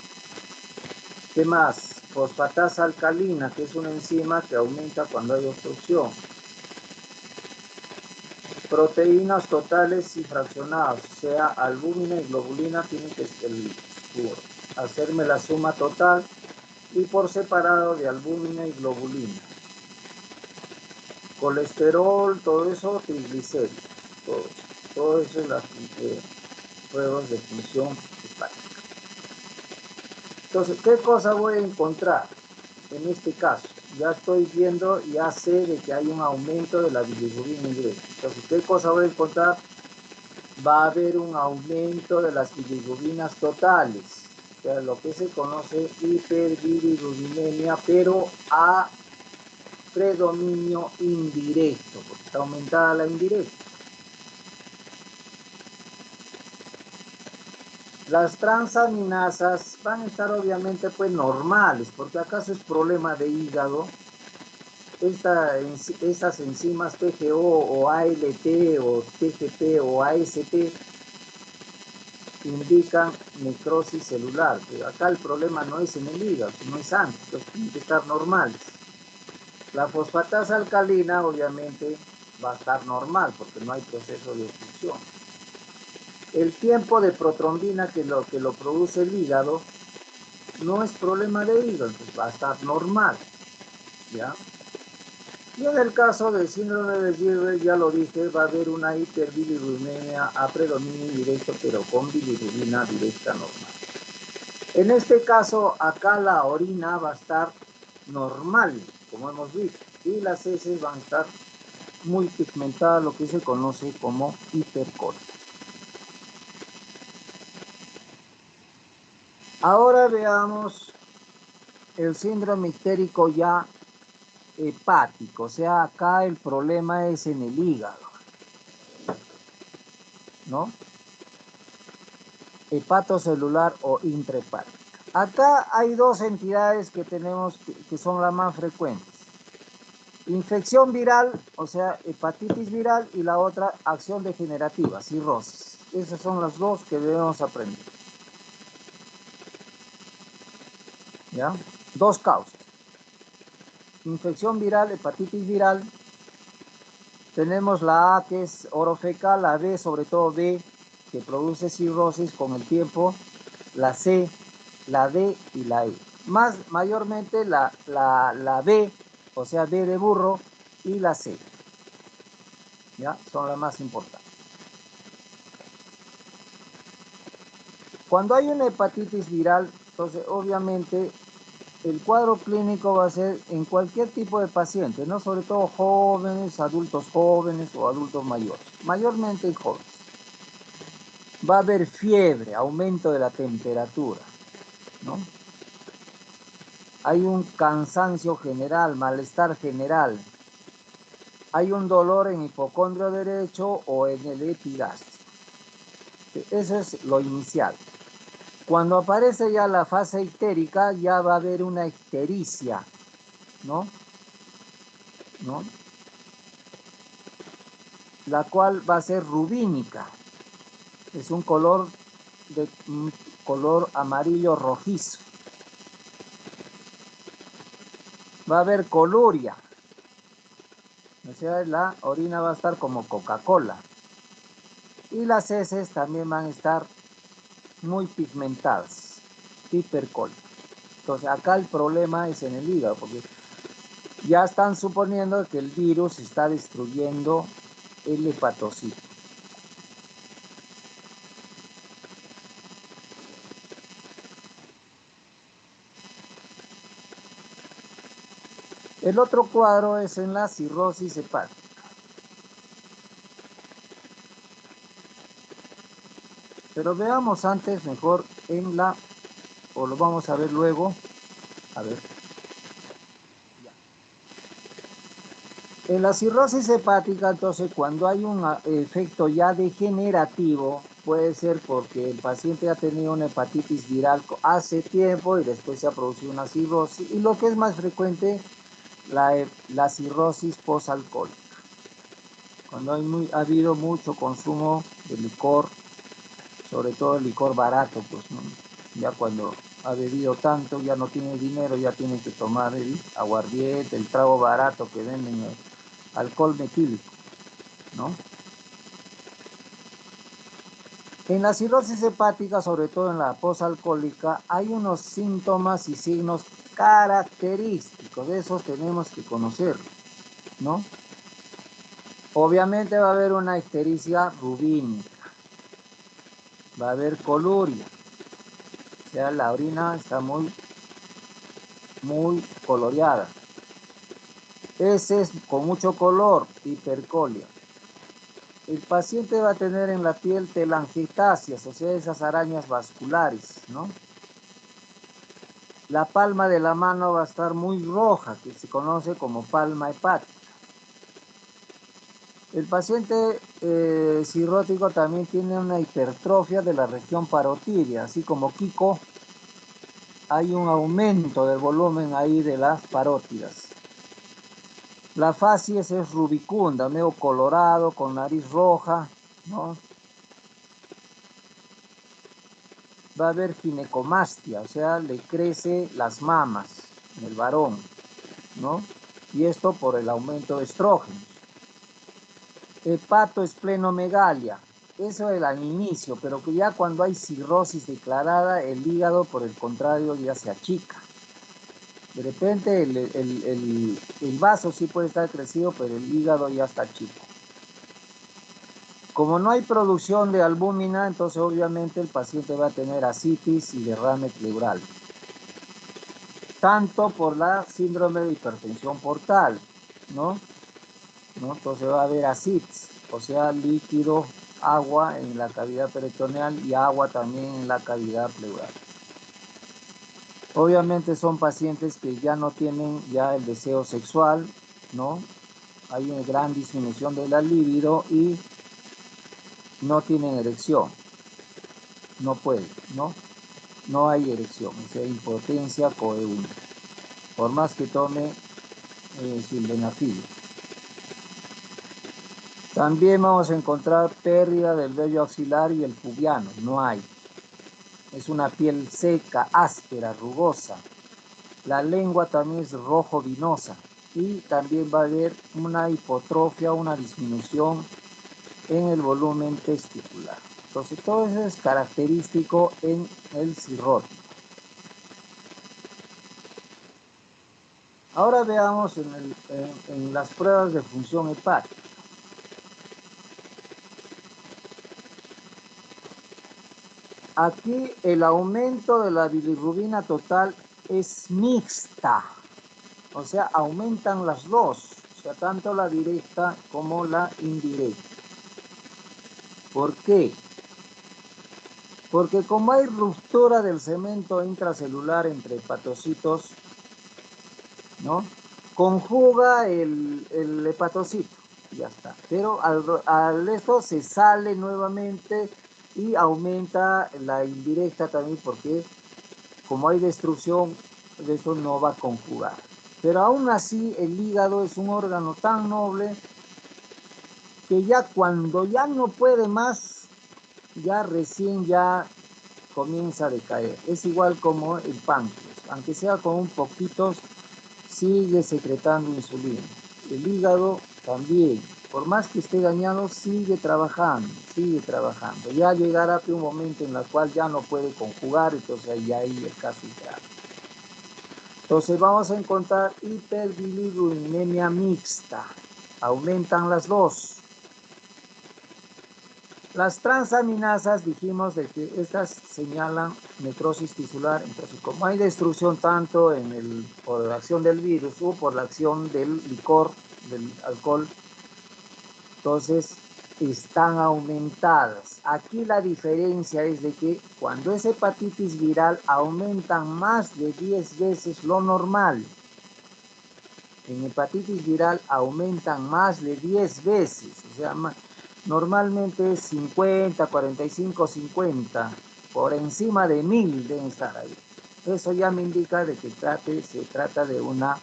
¿Qué más? Fosfatasa alcalina, que es una enzima que aumenta cuando hay obstrucción. Proteínas totales y fraccionadas, o sea, albúmina y globulina, tienen que hacerme la suma total y por separado de albúmina y globulina. Colesterol, todo eso, triglicéridos, todo eso es las pruebas de función hepática. Entonces, ¿qué cosa voy a encontrar en este caso? Ya estoy viendo, ya sé de que hay un aumento de la bilirrubina indirecta. Entonces, ¿qué cosa voy a encontrar? Va a haber un aumento de las bilirrubinas totales, o sea, lo que se conoce hiperbilirrubinemia, pero a predominio indirecto, porque está aumentada la indirecta. Las transaminasas van a estar obviamente pues normales, porque acaso es problema de hígado. Estas enzimas TGO o ALT o TGP o AST indican necrosis celular, pero acá el problema no es en el hígado, no es antes, entonces tienen que estar normales. La fosfatasa alcalina obviamente va a estar normal porque no hay proceso de obstrucción. El tiempo de protrombina que lo produce el hígado no es problema de hígado, entonces va a estar normal, ¿ya? Y en el caso del síndrome de Gilbert, ya lo dije, va a haber una hiperbilirrubinemia a predominio indirecto, pero con bilirrubina directa normal. En este caso, acá la orina va a estar normal, como hemos visto, y las heces van a estar muy pigmentadas, lo que se conoce como hipercolia. Ahora veamos el síndrome ictérico ya hepático, o sea, acá el problema es en el hígado, ¿no? hepatocelular o intrahepática. Acá hay dos entidades que tenemos que son las más frecuentes. Infección viral, o sea, hepatitis viral, y la otra, acción degenerativa, cirrosis. Esas son las dos que debemos aprender. ¿Ya? Dos causas. Infección viral, hepatitis viral. Tenemos la A, que es orofecal, la B, sobre todo B, que produce cirrosis con el tiempo, la C, la D y la E. Mayormente la B, o sea, B de burro, y la C. ¿Ya? Son las más importantes. Cuando hay una hepatitis viral, entonces obviamente el cuadro clínico va a ser en cualquier tipo de paciente, ¿no? Sobre todo jóvenes o adultos mayores, mayormente en jóvenes. Va a haber fiebre, aumento de la temperatura, ¿no? Hay un cansancio general, malestar general. Hay un dolor en hipocondrio derecho o en el epigastrio. Eso es lo inicial. Cuando aparece ya la fase ictérica, ya va a haber una ictericia, ¿no? La cual va a ser rubínica. Es un color amarillo rojizo. Va a haber coluria. O sea, la orina va a estar como Coca-Cola. Y las heces también van a estar muy pigmentadas, hipercolia. Entonces acá el problema es en el hígado, porque ya están suponiendo que el virus está destruyendo el hepatocito. El otro cuadro es en la cirrosis hepática. Pero veamos antes mejor o lo vamos a ver luego. A ver. En la cirrosis hepática, entonces, cuando hay un efecto ya degenerativo, puede ser porque el paciente ha tenido una hepatitis viral hace tiempo y después se ha producido una cirrosis. Y lo que es más frecuente, la cirrosis posalcohólica. Cuando ha habido mucho consumo de licor, sobre todo el licor barato, pues, ¿no? Ya cuando ha bebido tanto, ya no tiene dinero, ya tiene que tomar el aguardiente, el trago barato que venden, alcohol metílico, ¿no? En la cirrosis hepática, sobre todo en la posalcohólica, hay unos síntomas y signos característicos, de esos tenemos que conocerlos, ¿no? Obviamente va a haber una ictericia rubínica, va a haber coluria, o sea, la orina está muy coloreada. Heces con mucho color, hipercolia. El paciente va a tener en la piel telangiectasias, o sea, esas arañas vasculares, ¿no? La palma de la mano va a estar muy roja, que se conoce como palma hepática. El paciente cirrótico también tiene una hipertrofia de la región parotidia, así como Kiko, hay un aumento del volumen ahí de las parótidas. La facies es rubicunda, medio colorado, con nariz roja, ¿no? Va a haber ginecomastia, o sea, le crece las mamas en el varón, ¿no? Y esto por el aumento de estrógenos. Hepatoesplenomegalia, eso era al inicio, pero que ya cuando hay cirrosis declarada, el hígado, por el contrario, ya se achica. De repente el vaso sí puede estar crecido, pero el hígado ya está chico. Como no hay producción de albúmina, entonces obviamente el paciente va a tener ascitis y derrame pleural. Tanto por la síndrome de hipertensión portal, ¿no? Entonces va a haber ascitis, o sea, líquido, agua en la cavidad peritoneal y agua también en la cavidad pleural. Obviamente son pacientes que ya no tienen ya el deseo sexual, ¿no? Hay una gran disminución de la libido y no tienen erección. no puede, ¿no? No hay erección, o sea, impotencia coeúnica, por más que tome sildenafil. También vamos a encontrar pérdida del vello axilar y el pubiano, no hay. Es una piel seca, áspera, rugosa. La lengua también es rojo vinosa y también va a haber una hipotrofia, una disminución en el volumen testicular. Entonces todo eso es característico en el cirrótico. Ahora veamos en las pruebas de función hepática. Aquí el aumento de la bilirrubina total es mixta, o sea, aumentan las dos, o sea, tanto la directa como la indirecta. ¿Por qué? Porque como hay ruptura del cemento intracelular entre hepatocitos, ¿no? Conjuga el hepatocito, ya está. Pero al esto se sale nuevamente y aumenta la indirecta también porque como hay destrucción, eso no va a conjugar. Pero aún así el hígado es un órgano tan noble que ya cuando ya no puede más, ya recién ya comienza a decaer. Es igual como el páncreas, aunque sea con un poquito, sigue secretando insulina. El hígado también, por más que esté dañado, sigue trabajando, sigue trabajando. Ya llegará un momento en el cual ya no puede conjugar, entonces ya ahí el caso es grave. Entonces vamos a encontrar hiperbilirubinemia mixta. Aumentan las dos. Las transaminasas dijimos de que estas señalan necrosis tisular, entonces como hay destrucción tanto por la acción del virus o por la acción del licor, del alcohol, entonces están aumentadas. Aquí la diferencia es de que cuando es hepatitis viral aumentan más de 10 veces lo normal. En hepatitis viral aumentan más de 10 veces, o sea, normalmente es 50, 45, 50, por encima de 1000 deben estar ahí. Eso ya me indica de que se trata de una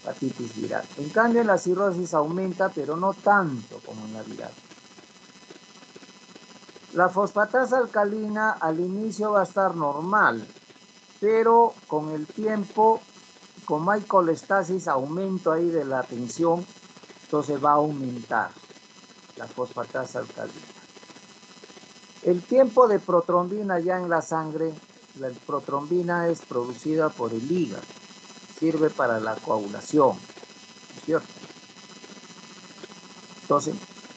hepatitis viral. En cambio, en la cirrosis aumenta, pero no tanto como en la viral. La fosfatasa alcalina al inicio va a estar normal, pero con el tiempo, como hay colestasis, aumento ahí de la tensión, entonces va a aumentar la fosfatasa alcalina. El tiempo de protrombina ya en la sangre, la protrombina es producida por el hígado, sirve para la coagulación, ¿cierto? Entonces,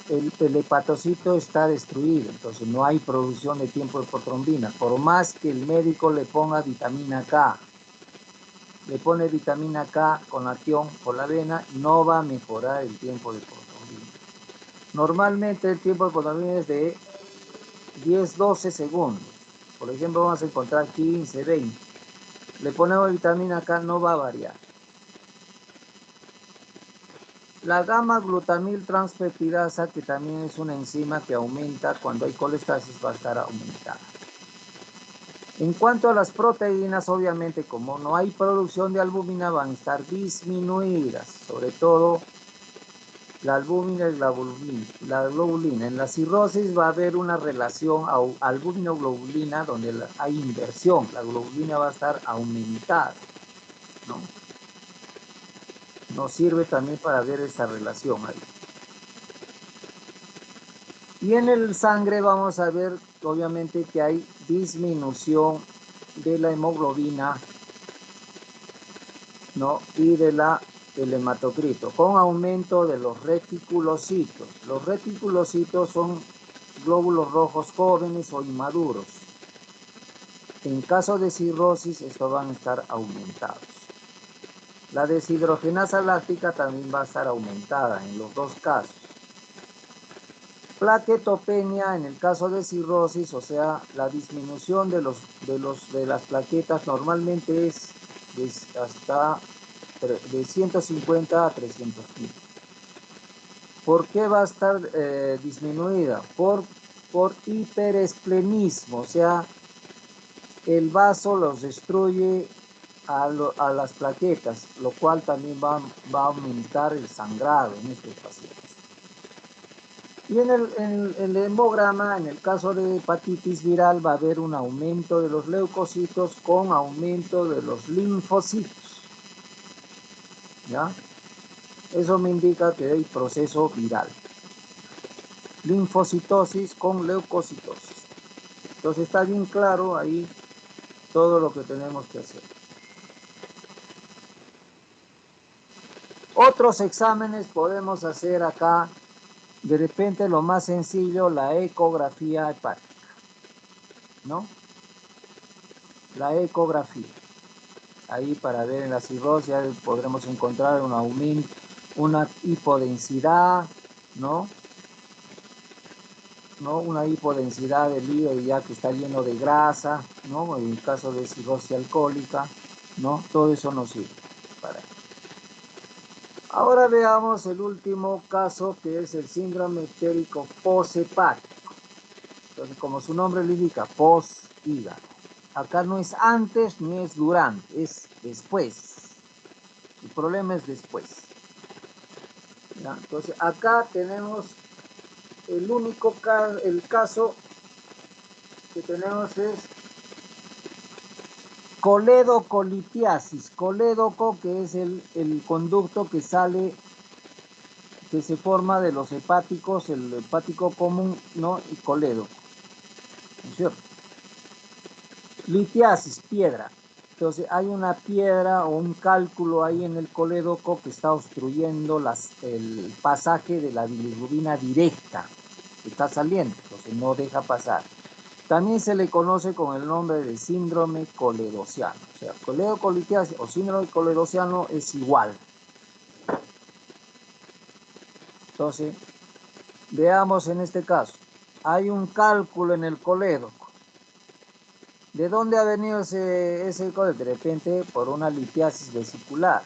el hepatocito está destruido, entonces no hay producción de tiempo de protrombina, por más que el médico le ponga vitamina K, le pone vitamina K con acción por la vena, no va a mejorar el tiempo de protrombina. Normalmente el tiempo de protrombina es de 10-12 segundos. Por ejemplo, vamos a encontrar 15-20. Le ponemos vitamina K, no va a variar. La gamma-glutamil transpeptidasa, que también es una enzima que aumenta cuando hay colestasis, va a estar aumentada. En cuanto a las proteínas, obviamente, como no hay producción de albúmina, van a estar disminuidas, sobre todo la albúmina y la globulina. En la cirrosis va a haber una relación albúmino-globulina donde hay inversión, la globulina va a estar aumentada, ¿no? Nos sirve también para ver esa relación ahí. Y en el sangre vamos a ver, obviamente, que hay disminución de la hemoglobina, ¿no? Y del hematocrito, con aumento de los reticulocitos. Los reticulocitos son glóbulos rojos jóvenes o inmaduros. En caso de cirrosis, estos van a estar aumentados. La deshidrogenasa láctica también va a estar aumentada en los dos casos. Plaquetopenia en el caso de cirrosis, o sea, la disminución de las plaquetas normalmente es hasta de 150 a 300.000. ¿Por qué va a estar disminuida? Por hiperesplenismo, o sea, el vaso los destruye a las plaquetas, lo cual también va a aumentar el sangrado en estos pacientes. Y en el hemograma, en el caso de hepatitis viral, va a haber un aumento de los leucocitos con aumento de los linfocitos. ¿Ya? Eso me indica que hay proceso viral. Linfocitosis con leucocitosis. Entonces está bien claro ahí todo lo que tenemos que hacer. Otros exámenes podemos hacer acá. De repente lo más sencillo, la ecografía hepática, ¿no? La ecografía. Ahí para ver en la cirrosis ya podremos encontrar un aumento, una hipodensidad, ¿no? Una hipodensidad del hígado ya que está lleno de grasa, ¿no? En el caso de cirrosis alcohólica, ¿no? Todo eso nos sirve para. Ahora veamos el último caso, que es el síndrome ictérico poshepático. Entonces, como su nombre le indica, post-hígado. Acá no es antes ni es durante, es después. El problema es después. ¿Ya? Entonces, acá tenemos el único caso, el caso que tenemos es coledocolitiasis. Colédoco, que es el conducto que sale, que se forma de los hepáticos, el hepático común, ¿no? Y colédoco, ¿no es cierto? Litiasis, piedra. Entonces hay una piedra o un cálculo ahí en el colédoco que está obstruyendo el pasaje de la bilirrubina directa que está saliendo, entonces no deja pasar. También se le conoce con el nombre de síndrome coledociano. O sea, coledocolitiasis o síndrome coledociano es igual. Entonces, veamos en este caso. Hay un cálculo en el colédoco. ¿De dónde ha venido ese colédoco? De repente por una litiasis vesicular.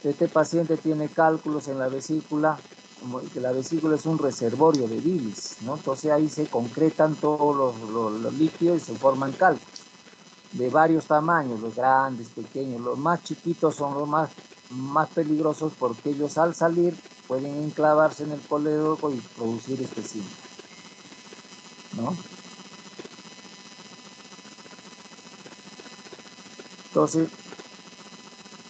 Este paciente tiene cálculos en la vesícula, como que la vesícula es un reservorio de bilis, ¿no? Entonces ahí se concretan todos los líquidos y se forman cálculos de varios tamaños, los grandes, pequeños. Los más chiquitos son los más peligrosos porque ellos al salir pueden enclavarse en el colédoco y producir este síndrome, ¿no? Entonces,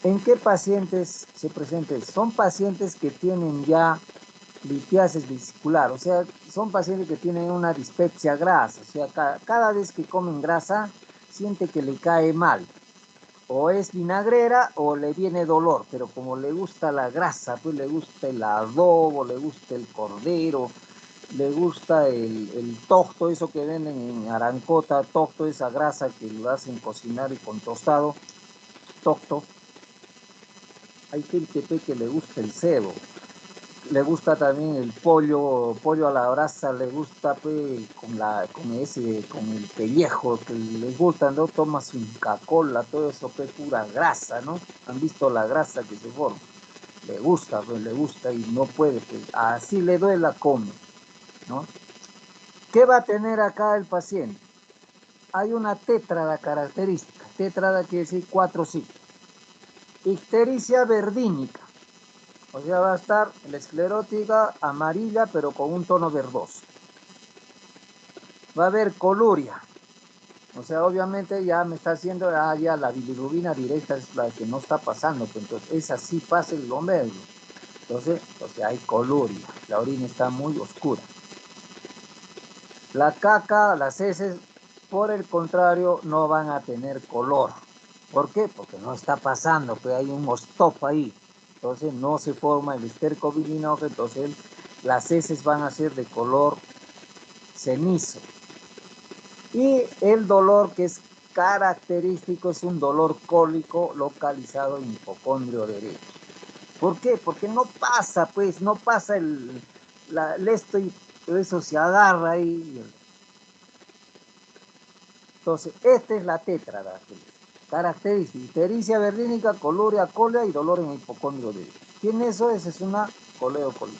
¿en qué pacientes se presenta? Son pacientes que tienen ya litiasis vesicular, o sea, son pacientes que tienen una dispepsia grasa, o sea, cada vez que comen grasa, siente que le cae mal, o es vinagrera o le viene dolor, pero como le gusta la grasa, pues le gusta el adobo, le gusta el cordero, le gusta el tocto, eso que venden en Arancota, tocto, esa grasa que lo hacen cocinar y con tostado, tocto. Hay gente que le gusta el cebo, le gusta también el pollo a la brasa, le gusta pues, con el pellejo, que les gusta, ¿no? Toma su Inca Kola, todo eso pues pura grasa, ¿no? Han visto la grasa que se forma. Le gusta, pues le gusta y no puede, pues así le duela, come, ¿no? ¿Qué va a tener acá el paciente? Hay una tétrada característica. Tétrada quiere decir 4 ciclos. Ictericia verdínica. O sea, va a estar la esclerótica amarilla, pero con un tono verdoso. Va a haber coluria. O sea, obviamente ya me está haciendo, ya la bilirrubina directa es la que no está pasando. Pues, entonces, esa sí pasa el glomérulo. Entonces, hay coluria. La orina está muy oscura. La caca, las heces, por el contrario, no van a tener color. ¿Por qué? Porque no está pasando, pues hay un stop ahí. Entonces no se forma el esterco bilinógeno, entonces las heces van a ser de color cenizo. Y el dolor que es característico es un dolor cólico localizado en hipocondrio derecho. ¿Por qué? Porque no pasa, pues, no pasa esto y eso se agarra ahí. Entonces, esta es la tétrada. Característica, ictericia verdínica, coluria, cólera y dolor en el hipocondrio derecho. ¿Tiene eso? Esa es una coleocolitis.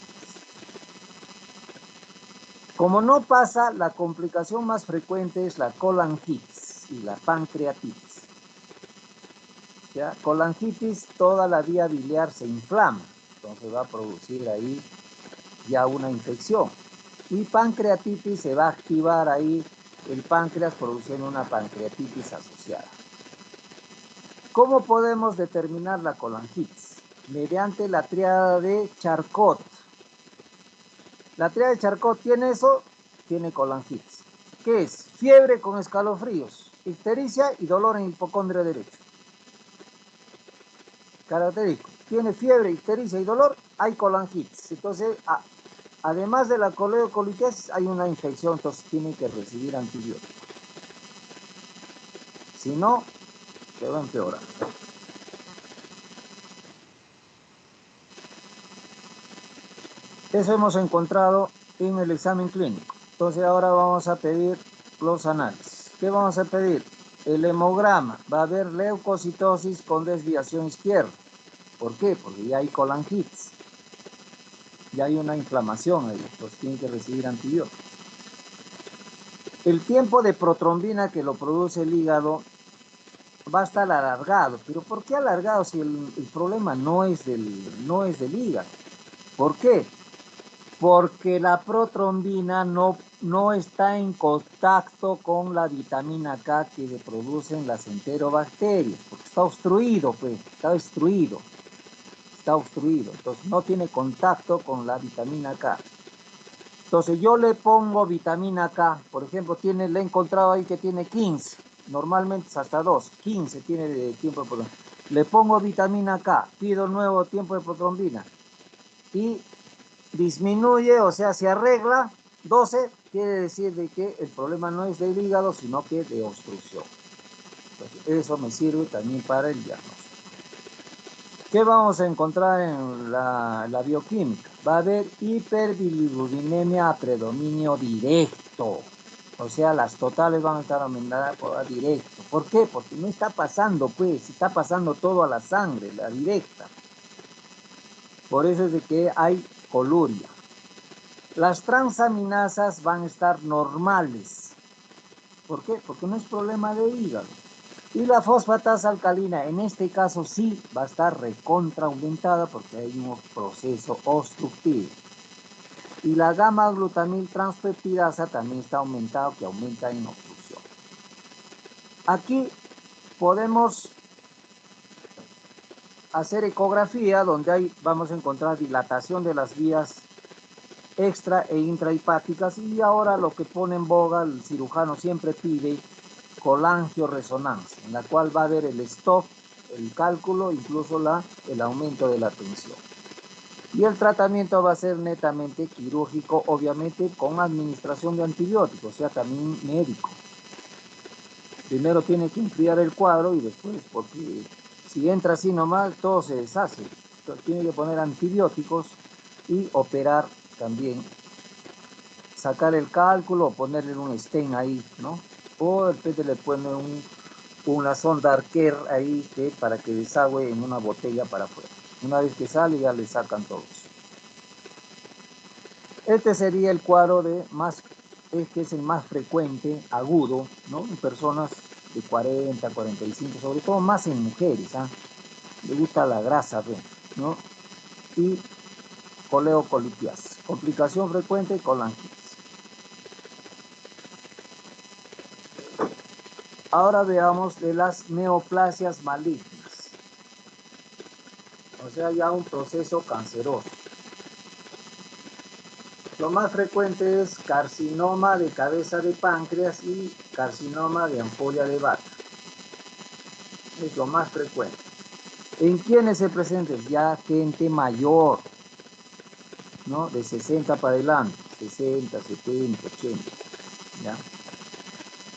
Como no pasa, la complicación más frecuente es la colangitis. y la pancreatitis. ¿Ya? Colangitis, toda la vía biliar se inflama, entonces va a producir ahí ya una infección. Y pancreatitis, se va a activar ahí el páncreas produciendo una pancreatitis asociada. ¿Cómo podemos determinar la colangitis? Mediante la tríada de Charcot. La tríada de Charcot tiene eso, tiene colangitis. ¿Qué es? Fiebre con escalofríos, ictericia y dolor en hipocondrio derecho. Característico. Tiene fiebre, ictericia y dolor, hay colangitis. Entonces, además de la coleocolitis, hay una infección, entonces tiene que recibir antibióticos. Si no, se va a empeorar. Eso hemos encontrado en el examen clínico. Entonces ahora vamos a pedir los análisis. ¿Qué vamos a pedir? El hemograma. Va a haber leucocitosis con desviación izquierda. ¿Por qué? Porque ya hay colangitis. Ya hay una inflamación ahí. Entonces tiene que recibir antibióticos. El tiempo de protrombina que lo produce el hígado va a estar alargado. ¿Pero por qué alargado si el problema no es del hígado? ¿Por qué? Porque la protrombina no está en contacto con la vitamina K que le producen las enterobacterias, porque está obstruido, pues, está obstruido, entonces no tiene contacto con la vitamina K. Entonces yo le pongo vitamina K, por ejemplo, le he encontrado ahí que tiene 15, normalmente es hasta 2, 15 tiene de tiempo de protrombina. Le pongo vitamina K, pido nuevo tiempo de protrombina y disminuye, o sea, se arregla 12, quiere decir de que el problema no es del hígado, sino que de obstrucción. Entonces, eso me sirve también para el diagnóstico. ¿Qué vamos a encontrar en la bioquímica? Va a haber hiperbilirubinemia a predominio directo. O sea, las totales van a estar aumentadas por directo. ¿Por qué? Porque no está pasando, pues, está pasando todo a la sangre, la directa. Por eso es de que hay coluria. Las transaminasas van a estar normales. ¿Por qué? Porque no es problema de hígado. Y la fosfatasa alcalina, en este caso sí, va a estar recontra aumentada porque hay un proceso obstructivo. Y la gamma-glutamil transpeptidasa también está aumentada, que aumenta en obstrucción. Aquí podemos hacer ecografía, donde vamos a encontrar dilatación de las vías extra e intrahepáticas, y ahora lo que pone en boga el cirujano siempre pide colangioresonancia, en la cual va a haber el stop, el cálculo, incluso el aumento de la tensión. Y el tratamiento va a ser netamente quirúrgico, obviamente con administración de antibióticos, o sea, también médico. Primero tiene que enfriar el cuadro y después, porque si entra así nomás, todo se deshace. Entonces tiene que poner antibióticos y operar también, sacar el cálculo o ponerle un stent ahí, ¿no? O de repente le pone una sonda Arquer ahí para que desagüe en una botella para afuera. Una vez que sale ya le sacan todos. Este sería el cuadro que es el más frecuente, agudo, ¿no? En personas de 40, 45, sobre todo más en mujeres, ¿ah? Le gusta la grasa, ¿no? Y coleocolitias. Complicación frecuente, colangitis. Ahora veamos de las neoplasias malignas. O sea, ya un proceso canceroso. Lo más frecuente es carcinoma de cabeza de páncreas y carcinoma de ampolla de Bartter. Es lo más frecuente. ¿En quiénes se presenta? Ya gente mayor, ¿no? De 60 para adelante, 60, 70, 80, ¿ya?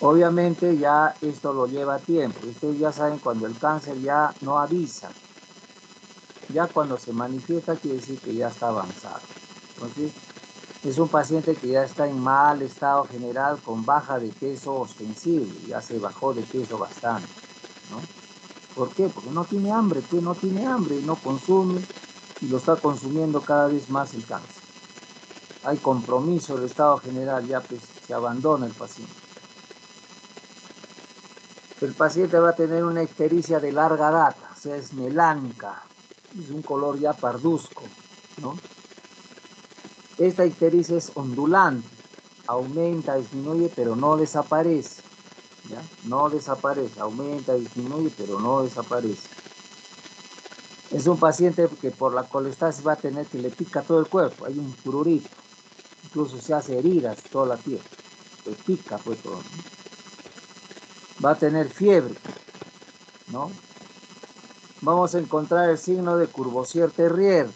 Obviamente ya esto lo lleva tiempo. Ustedes ya saben cuando el cáncer ya no avisa. Ya cuando se manifiesta quiere decir que ya está avanzado. Entonces, es un paciente que ya está en mal estado general con baja de peso ostensible. Ya se bajó de peso bastante, ¿no? ¿Por qué? Porque no tiene hambre, pues no tiene hambre, no consume y lo está consumiendo cada vez más el cáncer. Hay compromiso del estado general, ya pues se abandona el paciente. el paciente va a tener una ictericia de larga data, o sea, es melánica, es un color ya parduzco, ¿no? Esta ictericia es ondulante, aumenta, disminuye, pero no desaparece, ¿ya? No desaparece, aumenta, disminuye, pero no desaparece. Es un paciente que por la colestasis va a tener que le pica todo el cuerpo, hay un prurito, incluso se hace heridas toda la piel, le pica pues todo, ¿no? Va a tener fiebre, ¿no? Vamos a encontrar el signo de Courvoisier-Terrier,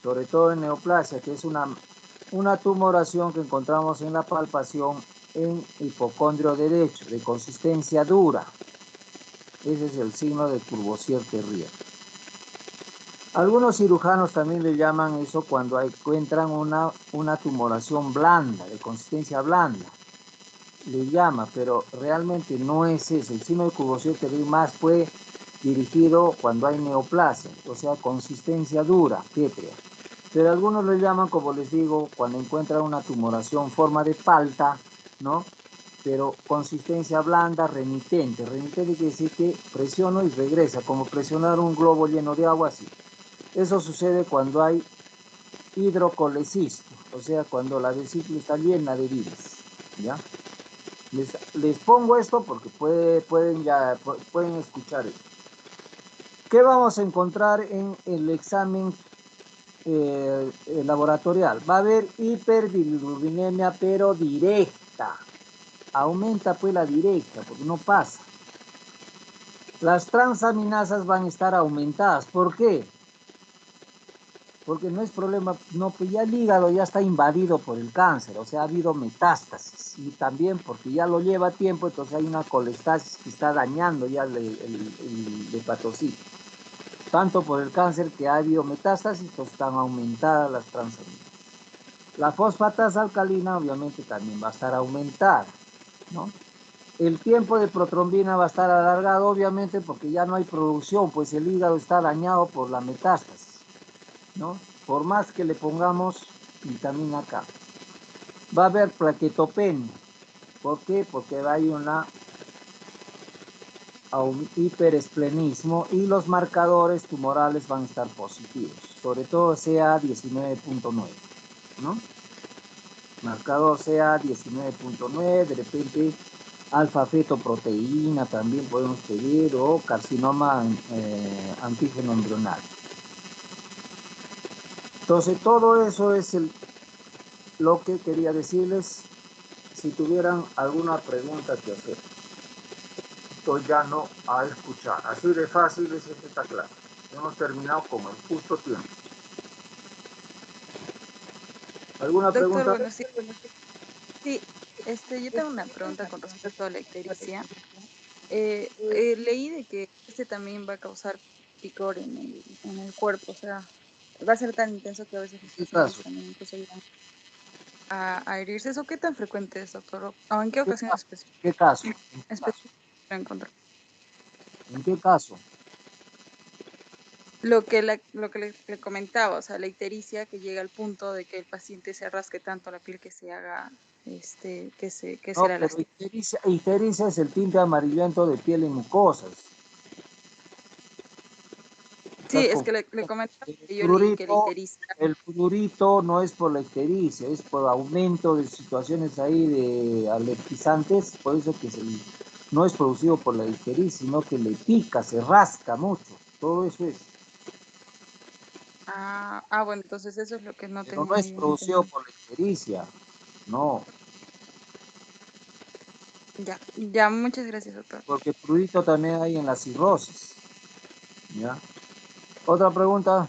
sobre todo en neoplasia, que es una tumoración que encontramos en la palpación en hipocondrio derecho, de consistencia dura. Ese es el signo de Courvoisier-Terrier. Algunos cirujanos también le llaman eso cuando encuentran una tumoración blanda, de consistencia blanda. Le llama, pero realmente no es eso. El signo de Courvoisier-Terrier más fue dirigido cuando hay neoplasia, o sea, consistencia dura, pétrea. Pero algunos lo llaman, como les digo, cuando encuentran una tumoración forma de palta, ¿no? Pero consistencia blanda, remitente. Remitente quiere decir que presiono y regresa, como presionar un globo lleno de agua, así. Eso sucede cuando hay hidrocolecisto, o sea, cuando la vesícula está llena de virus, ¿ya? Les pongo esto porque pueden escuchar esto. ¿Qué vamos a encontrar en el examen laboratorial? Va a haber hiperbilirubinemia, pero directa. Aumenta pues la directa, porque no pasa. Las transaminasas van a estar aumentadas. ¿Por qué? Porque no es problema, no, pues ya el hígado ya está invadido por el cáncer, o sea, ha habido metástasis, y también porque ya lo lleva tiempo, entonces hay una colestasis que está dañando ya el hepatocito. Tanto por el cáncer que ha habido metástasis, pues están aumentadas las transaminas. La fosfatasa alcalina obviamente también va a estar aumentada, ¿no? El tiempo de protrombina va a estar alargado, obviamente, porque ya no hay producción, pues el hígado está dañado por la metástasis, ¿no? Por más que le pongamos vitamina K. Va a haber plaquetopenia. ¿Por qué? Porque hay un hiperesplenismo y los marcadores tumorales van a estar positivos, sobre todo CA 19.9, ¿no? Marcador CA 19.9, de repente alfa-fetoproteína también podemos pedir, o carcinoma antígeno embrional. Entonces, todo eso es lo que quería decirles. Si tuvieran alguna pregunta que hacer, estoy ya no a escuchar. Así de fácil es esta clase. Hemos terminado con el justo tiempo. ¿Alguna Doctor, pregunta? bueno, sí, sí, yo tengo una pregunta con respecto a la ictericia. Leí de que también va a causar picor en el cuerpo, o sea, va a ser tan intenso que a veces los ¿Qué pacientes caso? también incluso llegan a herirse. ¿Eso qué tan frecuente es, doctor? ¿O en qué ¿Qué ocasiones caso? ¿Qué caso? ¿En qué caso? específicamente lo encontró? ¿En qué caso? Lo que le comentaba, o sea, la ictericia que llega al punto de que el paciente se rasque tanto la piel que se haga, que se No, la pero lastime. ictericia es el tinte amarillento de piel en mucosas. Sí, Estás es con que le comentaba el que yo leí que la prurito, ictericia. el prurito no es por la ictericia, es por aumento de situaciones ahí de alergizantes, por eso que no es producido por la ictericia, sino que le pica, se rasca mucho, todo eso es, Bueno, entonces eso es lo que no pero no tenía es yo producido entendido. por la ictericia, no, Ya, ya, muchas gracias, doctor. porque prurito también hay en la cirrosis, ¿ya? Otra pregunta.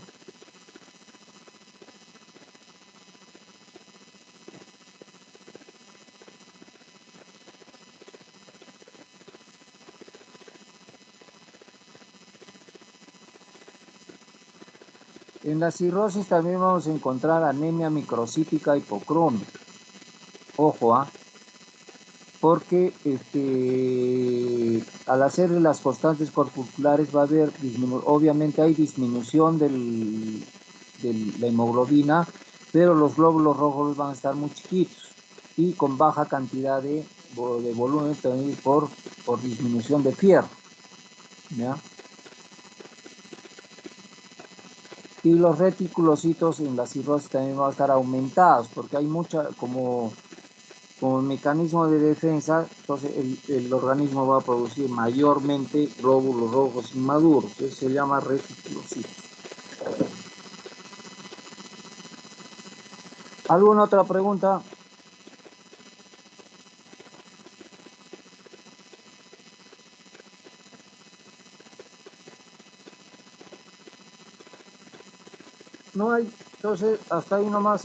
En la cirrosis también vamos a encontrar anemia microcítica hipocrómica. Ojo, porque al hacer las constantes corpusculares va a haber, obviamente hay disminución de la hemoglobina, pero los glóbulos rojos van a estar muy chiquitos y con baja cantidad de de volumen también por disminución de fierro, ¿ya? Y los reticulocitos en la cirrosis también van a estar aumentados, porque hay mucha, como mecanismo de defensa, entonces el organismo va a producir mayormente glóbulos rojos inmaduros, eso se llama reticulocitos. ¿Alguna otra pregunta? No hay, entonces hasta ahí nomás.